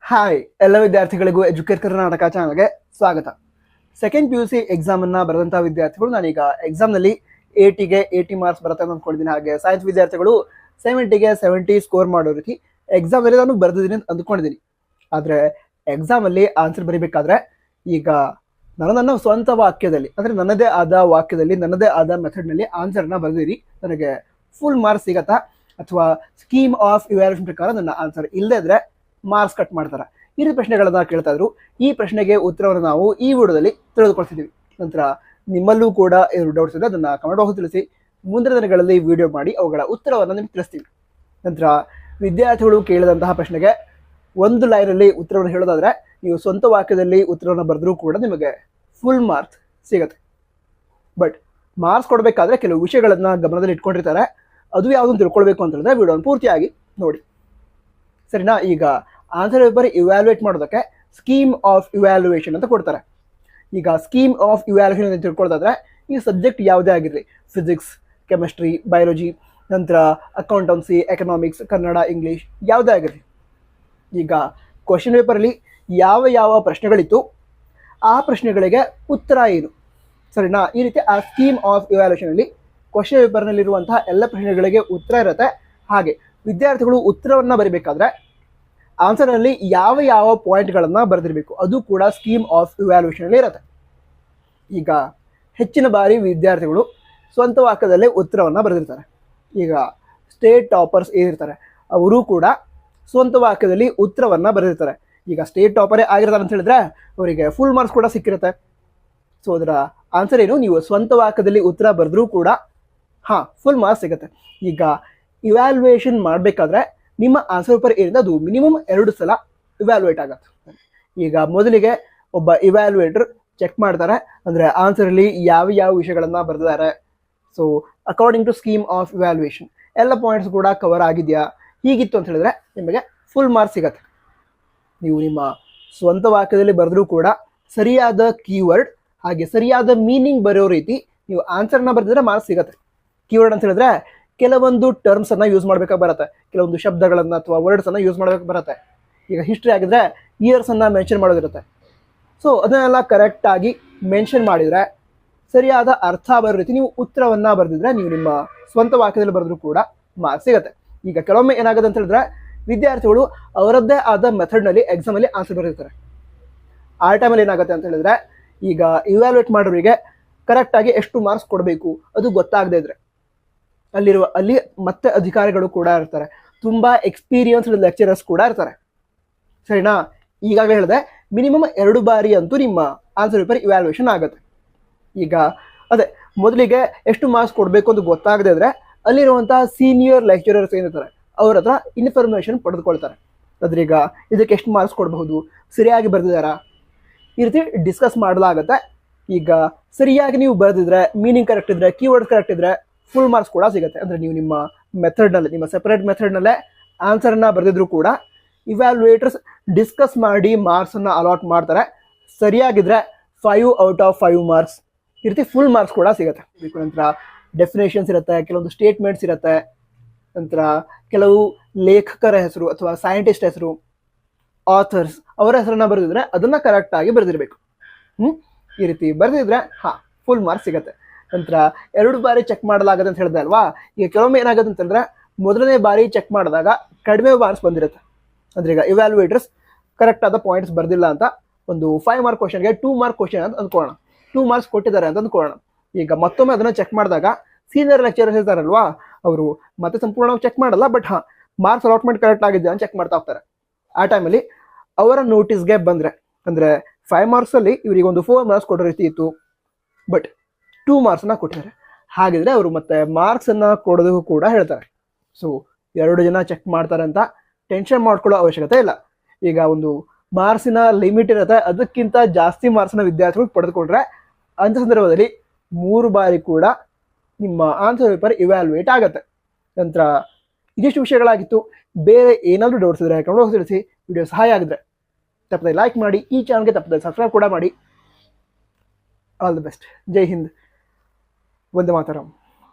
Hi ಎಲ್ಲ ವಿದ್ಯಾರ್ಥಿಗಳಿಗೂ educate Karnataka ಚಾನಲ್ಗೆ ಸ್ವಾಗತ. ಸೆಕೆಂಡ್ PUC ಎಕ್ಸಾಮನ್ನು ಬರೆದಂಥ ವಿದ್ಯಾರ್ಥಿಗಳು ನಾನೀಗ ಎಕ್ಸಾಮ್ನಲ್ಲಿ 80 ಮಾರ್ಕ್ಸ್ ಬರುತ್ತೆ ಅಂತ ಅಂದ್ಕೊಂಡಿದ್ದೀನಿ. ಹಾಗೆ ಸೈನ್ಸ್ ವಿದ್ಯಾರ್ಥಿಗಳು 70 ಸ್ಕೋರ್ ಮಾಡೋ ರೀತಿ ಎಕ್ಸಾಮಲ್ಲಿ ನಾನು ಬರೆದಿದ್ದೀನಿ ಅಂತ ಅಂದ್ಕೊಂಡಿದ್ದೀನಿ. ಆದರೆ ಎಕ್ಸಾಮಲ್ಲಿ ಆನ್ಸರ್ ಬರೀಬೇಕಾದ್ರೆ ಈಗ ನನ್ನ ಸ್ವಂತ ವಾಕ್ಯದಲ್ಲಿ ಅಂದರೆ ನನ್ನದೇ ಆದ ವಾಕ್ಯದಲ್ಲಿ ನನ್ನದೇ ಆದ ಮೆಥಡ್ನಲ್ಲಿ ಆನ್ಸರ್ನ ಬರೆದಿರಿ, ನನಗೆ ಫುಲ್ ಮಾರ್ಕ್ಸ್ ಸಿಗತ್ತಾ ಅಥವಾ ಸ್ಕೀಮ್ ಆಫ್ ಇವ್ಯಾಲ್ಯೂಷನ್ ಪ್ರಕಾರ ನನ್ನ ಆನ್ಸರ್ ಇಲ್ಲದೇ ಇದ್ರೆ ಮಾರ್ಕ್ಸ್ ಕಟ್ ಮಾಡ್ತಾರೆ. ಈ ರೀತಿ ಪ್ರಶ್ನೆಗಳನ್ನ ಕೇಳ್ತಾ ಇದ್ರು. ಈ ಪ್ರಶ್ನೆಗೆ ಉತ್ತರವನ್ನು ನಾವು ಈ ವಿಡಿಯೋದಲ್ಲಿ ತಿಳಿದುಕೊಳ್ತಿದ್ದೀವಿ. ನಂತರ ನಿಮ್ಮಲ್ಲೂ ಕೂಡ ಏನು ಡೌಟ್ಸ್ ಇದೆ ಅದನ್ನು ಕಮೆಂಟ್ ಬಾಕ್ಸ್ ತಿಳಿಸಿ. ಮುಂದಿನ ದಿನಗಳಲ್ಲಿ ವಿಡಿಯೋ ಮಾಡಿ ಅವುಗಳ ಉತ್ತರವನ್ನು ನಿಮಗೆ ತಿಳಿಸ್ತೀವಿ. ನಂತರ ವಿದ್ಯಾರ್ಥಿಗಳು ಕೇಳಿದಂತಹ ಪ್ರಶ್ನೆಗೆ ಒಂದು ಲೈನಲ್ಲಿ ಉತ್ತರವನ್ನು ಹೇಳೋದಾದ್ರೆ ನೀವು ಸ್ವಂತ ವಾಕ್ಯದಲ್ಲಿ ಉತ್ತರವನ್ನು ಬರೆದ್ರೂ ಕೂಡ ನಿಮಗೆ ಫುಲ್ ಮಾರ್ಕ್ಸ್ ಸಿಗುತ್ತೆ. ಬಟ್ ಮಾರ್ಕ್ಸ್ ಕೊಡಬೇಕಾದ್ರೆ ಕೆಲವು ವಿಷಯಗಳನ್ನು ಗಮನದಲ್ಲಿ ಇಟ್ಕೊಂಡಿರ್ತಾರೆ. ಅದು ಯಾವುದನ್ನು ತಿಳ್ಕೊಳ್ಬೇಕು ಅಂತ ಹೇಳಿದ್ರೆ ವಿಡಿಯೋನ ಪೂರ್ತಿಯಾಗಿ ನೋಡಿ, ಸರಿನಾ? ಈಗ ಆನ್ಸರ್ ಪೇಪರ್ ಇವ್ಯಾಲ್ಯೂಯೇಟ್ ಮಾಡೋದಕ್ಕೆ ಸ್ಕೀಮ್ ಆಫ್ ಇವ್ಯಾಲ್ಯೂಯೇಷನ್ ಅಂತ ಕೊಡ್ತಾರೆ. ಈಗ ಸ್ಕೀಮ್ ಆಫ್ ಇವ್ಯಾಲ್ಯೂಯೇಷನ್ ಅಂತ ತಿಳ್ಕೊಳ್ಳೋದಾದ್ರೆ ಈ ಸಬ್ಜೆಕ್ಟ್ ಯಾವುದೇ ಆಗಿರಲಿ, ಫಿಸಿಕ್ಸ್, ಕೆಮಿಸ್ಟ್ರಿ, ಬಯಾಲಜಿ, ನಂತರ ಅಕೌಂಟೆನ್ಸಿ, ಎಕನಾಮಿಕ್ಸ್, ಕನ್ನಡ, ಇಂಗ್ಲೀಷ್ ಯಾವುದೇ ಆಗಿರಲಿ. ಈಗ ಕ್ವಶನ್ ಪೇಪರಲ್ಲಿ ಯಾವ ಯಾವ ಪ್ರಶ್ನೆಗಳಿತ್ತು ಆ ಪ್ರಶ್ನೆಗಳಿಗೆ ಉತ್ತರ ಏನು, ಸರಿನಾ? ಈ ರೀತಿ ಆ ಸ್ಕೀಮ್ ಆಫ್ ಇವ್ಯಾಲ್ಯೂಯೇಷನಲ್ಲಿ ಕ್ವಶನ್ ಪೇಪರ್ನಲ್ಲಿರುವಂತಹ ಎಲ್ಲ ಪ್ರಶ್ನೆಗಳಿಗೆ ಉತ್ತರ ಇರುತ್ತೆ. ಹಾಗೆ ವಿದ್ಯಾರ್ಥಿಗಳು ಉತ್ತರವನ್ನು ಬರೀಬೇಕಾದ್ರೆ ಆನ್ಸರ್ನಲ್ಲಿ ಯಾವ ಯಾವ ಪಾಯಿಂಟ್ಗಳನ್ನು ಬರೆದಿರಬೇಕು ಅದು ಕೂಡ ಸ್ಕೀಮ್ ಆಫ್ ಇವ್ಯಾಲ್ಯೂಯೇಷನಲ್ಲಿ ಇರುತ್ತೆ. ಈಗ ಹೆಚ್ಚಿನ ಬಾರಿ ವಿದ್ಯಾರ್ಥಿಗಳು ಸ್ವಂತ ವಾಕ್ಯದಲ್ಲೇ ಉತ್ತರವನ್ನು ಬರೆದಿರ್ತಾರೆ. ಈಗ ಸ್ಟೇಟ್ ಟಾಪರ್ಸ್ ಏನಿರ್ತಾರೆ ಅವರು ಕೂಡ ಸ್ವಂತ ವಾಕ್ಯದಲ್ಲಿ ಉತ್ತರವನ್ನು ಬರೆದಿರ್ತಾರೆ. ಈಗ ಸ್ಟೇಟ್ ಟಾಪರೇ ಆಗಿರ್ತಾರೆ ಅಂತ ಹೇಳಿದ್ರೆ ಅವರಿಗೆ ಫುಲ್ ಮಾರ್ಕ್ಸ್ ಕೂಡ ಸಿಕ್ಕಿರುತ್ತೆ. ಸೊ ಅದರ ಆನ್ಸರ್ ಏನು, ನೀವು ಸ್ವಂತ ವಾಕ್ಯದಲ್ಲಿ ಉತ್ತರ ಬರೆದ್ರೂ ಕೂಡ ಫುಲ್ ಮಾರ್ಕ್ಸ್ ಸಿಗುತ್ತೆ. ಈಗ ಇವ್ಯಾಲ್ಯೂಯೇಷನ್ ಮಾಡಬೇಕಾದ್ರೆ ನಿಮ್ಮ ಆನ್ಸರ್ ಪೇಪರ್ ಏನಿದೆ ಅದು ಮಿನಿಮಮ್ 2 ಸಲ ಇವ್ಯಾಲ್ಯೂಯೇಟ್ ಆಗುತ್ತೆ. ಈಗ ಮೊದಲಿಗೆ ಒಬ್ಬ ಇವ್ಯಾಲ್ಯೂಯೇಟರ್ ಚೆಕ್ ಮಾಡ್ತಾರೆ, ಅಂದರೆ ಆನ್ಸರಲ್ಲಿ ಯಾವ ಯಾವ ವಿಷಯಗಳನ್ನು ಬರೆದಿದ್ದಾರೆ. So according to scheme of evaluation ಎಲ್ಲ ಪಾಯಿಂಟ್ಸ್ ಕೂಡ ಕವರ್ ಆಗಿದೆಯಾ, ಹೀಗಿತ್ತು ಅಂತ ಹೇಳಿದ್ರೆ ನಿಮಗೆ ಫುಲ್ ಮಾರ್ಕ್ಸ್ ಸಿಗುತ್ತೆ. ನೀವು ನಿಮ್ಮ ಸ್ವಂತ ವಾಕ್ಯದಲ್ಲಿ ಬರೆದ್ರೂ ಕೂಡ ಸರಿಯಾದ ಕೀವರ್ಡ್ ಹಾಗೆ ಸರಿಯಾದ ಮೀನಿಂಗ್ ಬರೋ ರೀತಿ ನೀವು ಆನ್ಸರ್ನ ಬರೆದಿದ್ರೆ ಮಾರ್ಕ್ಸ್ ಸಿಗುತ್ತೆ. ಕೀವರ್ಡ್ ಅಂತ ಹೇಳಿದ್ರೆ ಕೆಲವೊಂದು ಟರ್ಮ್ಸನ್ನು ಯೂಸ್ ಮಾಡಬೇಕಾಗಿ ಬರುತ್ತೆ, ಕೆಲವೊಂದು ಶಬ್ದಗಳನ್ನು ಅಥವಾ ವರ್ಡ್ಸನ್ನು ಯೂಸ್ ಮಾಡಬೇಕು ಬರುತ್ತೆ. ಈಗ ಹಿಸ್ಟ್ರಿ ಆಗಿದ್ರೆ ಇಯರ್ಸನ್ನು ಮೆನ್ಷನ್ ಮಾಡೋದಿರುತ್ತೆ. ಸೊ ಅದನ್ನೆಲ್ಲ ಕರೆಕ್ಟಾಗಿ ಮೆನ್ಷನ್ ಮಾಡಿದರೆ ಸರಿಯಾದ ಅರ್ಥ ಬರೋ ರೀತಿ ನೀವು ಉತ್ತರವನ್ನು ಬರೆದಿದ್ರೆ ನೀವು ನಿಮ್ಮ ಸ್ವಂತ ವಾಕ್ಯದಲ್ಲಿ ಬರೆದ್ರೂ ಕೂಡ ಮಾರ್ಕ್ಸ್ ಸಿಗುತ್ತೆ. ಈಗ ಕೆಲವೊಮ್ಮೆ ಏನಾಗುತ್ತೆ ಅಂತ ಹೇಳಿದ್ರೆ ವಿದ್ಯಾರ್ಥಿಗಳು ಅವರದ್ದೇ ಆದ ಮೆಥಡ್ನಲ್ಲಿ ಎಕ್ಸಾಮಲ್ಲಿ ಆನ್ಸರ್ ಬರೆದಿರ್ತಾರೆ. ಆ ಟೈಮಲ್ಲಿ ಏನಾಗುತ್ತೆ ಅಂತ ಹೇಳಿದ್ರೆ ಈಗ ಇವ್ಯಾಲ್ಯೂಯೇಟ್ ಮಾಡೋರಿಗೆ ಕರೆಕ್ಟಾಗಿ ಎಷ್ಟು ಮಾರ್ಕ್ಸ್ ಕೊಡಬೇಕು ಅದು ಗೊತ್ತಾಗದೇ ಇದ್ರೆ ಅಲ್ಲಿ ಮತ್ತೆ ಅಧಿಕಾರಿಗಳು ಕೂಡ ಇರ್ತಾರೆ, ತುಂಬ ಎಕ್ಸ್ಪೀರಿಯನ್ಸ್ಡ್ ಲೆಕ್ಚರರ್ಸ್ ಕೂಡ ಇರ್ತಾರೆ, ಸರಿನಾ? ಈಗಾಗಲೇ ಹೇಳಿದೆ ಮಿನಿಮಮ್ 2 ಬಾರಿ ಅಂತೂ ನಿಮ್ಮ ಆನ್ಸರ್ ಪೇಪರ್ ಇವ್ಯಾಲ್ಯೂಯೇಷನ್ ಆಗುತ್ತೆ. ಈಗ ಅದೇ ಮೊದಲಿಗೆ ಎಷ್ಟು ಮಾರ್ಕ್ಸ್ ಕೊಡಬೇಕು ಅಂತ ಗೊತ್ತಾಗದೇ ಇದ್ರೆ ಅಲ್ಲಿರುವಂತಹ ಸೀನಿಯರ್ ಲೆಕ್ಚರರ್ಸ್ ಏನಿರ್ತಾರೆ ಅವ್ರ ಹತ್ರ ಇನ್ಫಾರ್ಮೇಷನ್ ಪಡೆದುಕೊಳ್ತಾರೆ. ಅದ್ರ ಈಗ ಇದಕ್ಕೆ ಎಷ್ಟು ಮಾರ್ಕ್ಸ್ ಕೊಡಬಹುದು, ಸರಿಯಾಗಿ ಬರೆದಿದ್ದಾರಾ, ಈ ರೀತಿ ಡಿಸ್ಕಸ್ ಮಾಡಲಾಗುತ್ತೆ. ಈಗ ಸರಿಯಾಗಿ ನೀವು ಬರೆದಿದ್ರೆ, ಮೀನಿಂಗ್ ಕರೆಕ್ಟ್ ಇದ್ರೆ, ಕೀವರ್ಡ್ ಕರೆಕ್ಟ್ ಇದ್ರೆ ಫುಲ್ ಮಾರ್ಕ್ಸ್ ಕೂಡ ಸಿಗುತ್ತೆ. ಅಂದರೆ ನೀವು ನಿಮ್ಮ ಮೆಥಡ್ನಲ್ಲಿ, ನಿಮ್ಮ ಸೆಪರೇಟ್ ಮೆಥಡ್ನಲ್ಲೇ ಆನ್ಸರನ್ನು ಬರೆದಿದ್ರು ಕೂಡ ಇವ್ಯಾಲ್ಯೂಯೇಟರ್ಸ್ ಡಿಸ್ಕಸ್ ಮಾಡಿ ಮಾರ್ಕ್ಸನ್ನು ಅಲಾಟ್ ಮಾಡ್ತಾರೆ. ಸರಿಯಾಗಿದ್ದರೆ 5 ಔಟ್ ಆಫ್ 5 ಮಾರ್ಕ್ಸ್, ಈ ರೀತಿ ಫುಲ್ ಮಾರ್ಕ್ಸ್ ಕೂಡ ಸಿಗುತ್ತೆ. ನಂತರ ಡೆಫಿನೇಷನ್ಸ್ ಇರುತ್ತೆ, ಕೆಲವೊಂದು ಸ್ಟೇಟ್ಮೆಂಟ್ಸ್ ಇರುತ್ತೆ, ನಂತರ ಕೆಲವು ಲೇಖಕರ ಹೆಸರು ಅಥವಾ ಸೈಂಟಿಸ್ಟ್ ಹೆಸರು, ಆಥರ್ಸ್ ಅವರ ಹೆಸರನ್ನು ಬರೆದಿದ್ರೆ ಅದನ್ನು ಕರೆಕ್ಟಾಗಿ ಬರೆದಿರಬೇಕು. ಈ ರೀತಿ ಬರೆದಿದ್ರೆ ಫುಲ್ ಮಾರ್ಕ್ಸ್ ಸಿಗುತ್ತೆ. ನಂತರ 2 ಬಾರಿ ಚೆಕ್ ಮಾಡಲಾಗುತ್ತೆ ಅಂತ ಹೇಳಿದೆ ಅಲ್ವಾ. ಈಗ ಕೆಲವೊಮ್ಮೆ ಏನಾಗುತ್ತೆ ಅಂತಂದರೆ ಮೊದಲನೇ ಬಾರಿ ಚೆಕ್ ಮಾಡಿದಾಗ ಕಡಿಮೆ ಮಾರ್ಕ್ಸ್ ಬಂದಿರುತ್ತೆ. ಅಂದರೆ ಈಗ ಇವ್ಯಾಲ್ಯೂಯೇಟರ್ಸ್ ಕರೆಕ್ಟಾದ ಪಾಯಿಂಟ್ಸ್ ಬರೆದಿಲ್ಲ ಅಂತ ಒಂದು 5 ಮಾರ್ಕ್ ಕ್ವಶನ್ಗೆ 2 ಮಾರ್ಕ್ ಕ್ವಶನ್ ಅಂತ ಅಂದ್ಕೊಳ್ಳೋಣ, 2 ಮಾರ್ಕ್ಸ್ ಕೊಟ್ಟಿದ್ದಾರೆ ಅಂತ ಅಂದ್ಕೊಳ್ಳೋಣ. ಈಗ ಮತ್ತೊಮ್ಮೆ ಅದನ್ನು ಚೆಕ್ ಮಾಡಿದಾಗ ಸೀನಿಯರ್ ಲೆಕ್ಚರರ್ಸ್ ಇರ್ತಾರಲ್ವಾ, ಅವರು ಮತ್ತೆ ಸಂಪೂರ್ಣವಾಗಿ ಚೆಕ್ ಮಾಡಲ್ಲ, ಬಟ್ ಮಾರ್ಕ್ಸ್ ಅಲಾಟ್ಮೆಂಟ್ ಕರೆಕ್ಟ್ ಆಗಿದೆ ಅಂತ ಚೆಕ್ ಮಾಡ್ತಾ ಹೋಗ್ತಾರೆ. ಆ ಟೈಮಲ್ಲಿ ಅವರ ನೋಟಿಸ್ಗೆ ಬಂದರೆ, ಅಂದರೆ 5 ಮಾರ್ಕ್ಸಲ್ಲಿ ಇವರಿಗೆ ಒಂದು 4 ಮಾರ್ಕ್ಸ್ ಕೊಡೋ ರೀತಿ ಇತ್ತು, ಬಟ್ 2 ಮಾರ್ಕ್ಸನ್ನು ಕೊಟ್ಟಿದ್ದಾರೆ, ಹಾಗಿದ್ರೆ ಅವರು ಮತ್ತೆ ಮಾರ್ಕ್ಸನ್ನು ಕೊಡೋದಕ್ಕೂ ಕೂಡ ಹೇಳ್ತಾರೆ. ಸೊ 2 ಜನ ಚೆಕ್ ಮಾಡ್ತಾರೆ ಅಂತ ಟೆನ್ಷನ್ ಮಾಡ್ಕೊಳ್ಳೋ ಅವಶ್ಯಕತೆ ಇಲ್ಲ. ಈಗ ಒಂದು ಮಾರ್ಕ್ಸಿನ ಲಿಮಿಟ್ ಇರುತ್ತೆ, ಅದಕ್ಕಿಂತ ಜಾಸ್ತಿ ಮಾರ್ಕ್ಸ್ನ ವಿದ್ಯಾರ್ಥಿಗಳು ಪಡೆದುಕೊಂಡ್ರೆ ಅಂಥ ಸಂದರ್ಭದಲ್ಲಿ 3 ಬಾರಿ ಕೂಡ ನಿಮ್ಮ ಆನ್ಸರ್ ಪೇಪರ್ ಇವ್ಯಾಲ್ಯೂಯೇಟ್ ಆಗುತ್ತೆ. ನಂತರ ಇದಿಷ್ಟು ವಿಷಯಗಳಾಗಿತ್ತು. ಬೇರೆ ಏನಾದರೂ ಡೌಟ್ಸ್ ಇದ್ದರೆ ಕಮೆಂಟ್ ತಿಳಿಸಿ. ವಿಡಿಯೋ ಸಹಾಯ ಆಗಿದ್ರೆ ತಪ್ಪದೆ ಲೈಕ್ ಮಾಡಿ, ಈ ಚಾನಲ್ಗೆ ತಪ್ಪದೆ ಸಬ್ಸ್ಕ್ರೈಬ್ ಕೂಡ ಮಾಡಿ. All the best. ಜೈ ಹಿಂದ್, ವಂದೇ ಮಾತರಂ.